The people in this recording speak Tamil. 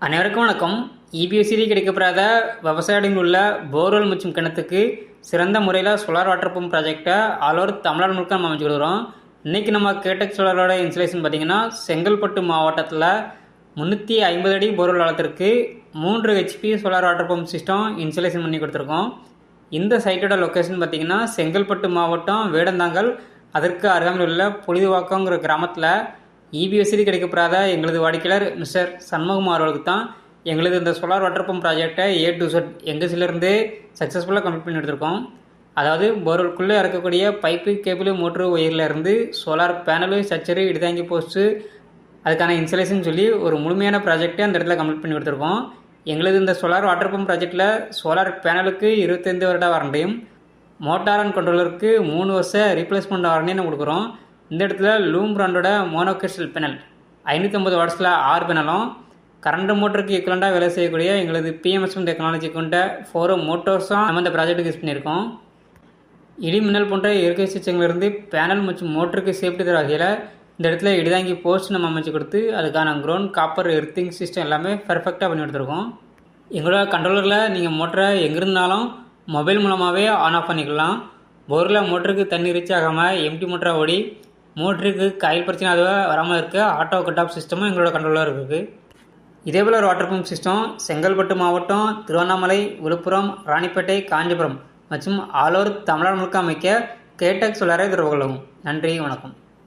அனைவருக்கும் வணக்கம். இபிஎஸ்சிடி கிடைக்கப்படாத விவசாயிகளில் உள்ள போர்வெல் மற்றும் கிணத்துக்கு சிறந்த முறையில் சோலார் வாட்டர் பம்ப் ப்ராஜெக்டை ஆல் ஓவர் தமிழ்நாடு முழுக்க நம்ம அமைச்சு கொடுக்குறோம். இன்றைக்கி நம்ம கேடெக் சோலாரோட இன்ஸ்டலேஷன் பார்த்திங்கன்னா செங்கல்பட்டு மாவட்டத்தில் 350 அடி போர்வெல் ஆழத்திற்கு 3 HP solar water pump system installation பண்ணி கொடுத்துருக்கோம். இந்த சைட்டோட லொக்கேஷன் பார்த்திங்கன்னா செங்கல்பட்டு மாவட்டம் வேடந்தாங்கல், அதற்கு அருகாமையில் உள்ள பொழுதுவாக்கங்கிற கிராமத்தில் இபிஎஸ்சிடி கிடைக்கப்படாத எங்களது வாடிக்கையாளர் மிஸ்டர் சண்முகம் அவர்களுக்கு தான் எங்களது இந்த சோலார் வாட்டர் பம்ப் ப்ராஜெக்டை A to Z எங்கசிலிருந்து சக்ஸஸ்ஃபுல்லாக கம்ப்ளீட் பண்ணி எடுத்திருக்கோம். அதாவது போர்வெல்குள்ளே இறக்கக்கூடிய பைப்பு, கேபிள், மோட்ரு, ஒயரில் இருந்து சோலார் பேனலு, சச்சரு, இடிதாங்கி போஸ்ட்டு, அதுக்கான இன்ஸ்டலேஷன் சொல்லி ஒரு முழுமையான ப்ராஜெக்டை அந்த இடத்துல கம்ப்ளீட் பண்ணி கொடுத்துருக்கோம். எங்களது இந்த சோலார் வாட்டர் பம்ப் ப்ராஜெக்டில் சோலார் பேனலுக்கு 25 வருட வாரண்டியும், மோட்டார் அண்ட் கண்ட்ரோலருக்கு 3 வருஷ ரீப்ளேஸ்மெண்ட் வாரண்டியும் நம்ம கொடுக்குறோம். இந்த இடத்துல லூம் பிராண்டோட மோனோகிறிஸ்டல் பேனல் 550 வாட்ஸில் 6 பேனலும், கரண்ட் மோட்டருக்கு ஈக்குவலண்டாக வேலை செய்யக்கூடிய எங்களது PMSM டெக்னாலஜி கொண்ட 4 மோட்டர்ஸும் நம்ம இந்த ப்ராஜெக்ட்டுக்கு யூஸ் பண்ணியிருக்கோம். இடி மின்னல் போன்ற இயற்கை சிகிச்சைகளிலிருந்து பேனல் மற்றும் மோட்டருக்கு சேஃப்டி தர வகையில் இந்த இடத்துல இடிதாங்கி போஸ்ட் நம்ம அமைச்சு கொடுத்து அதுக்கான க்ரௌண்ட் காப்பர் எர்த்திங் சிஸ்டம் எல்லாமே பர்ஃபெக்டாக பண்ணி கொடுத்துருக்கோம். எங்களோட கண்ட்ரோலரில் நீங்கள் மோட்டரை எங்கிருந்தாலும் மொபைல் மூலமாகவே ஆன் ஆஃப் பண்ணிக்கலாம். போரில் மோட்டருக்கு தண்ணி ரீச் ஆகாமல் எம்டி மோட்டராக ஓடி மோட்டருக்கு காயில் பிரச்சனை அதுவே வராமல் இருக்க ஆட்டோ கட் ஆஃப் சிஸ்டமும் எங்களோட கண்ட்ரோலில் இருக்குது. இதேபோல் ஒரு வாட்டர் பம்ப் சிஸ்டம் செங்கல்பட்டு மாவட்டம், திருவண்ணாமலை, விழுப்புரம், ராணிப்பேட்டை, காஞ்சிபுரம் மற்றும் ஆல் ஓவர் தமிழ்நாடு முழுக்க அமைக்க கேடெக் சோலாரை தொடர்பு கொள்ளவும். நன்றி, வணக்கம்.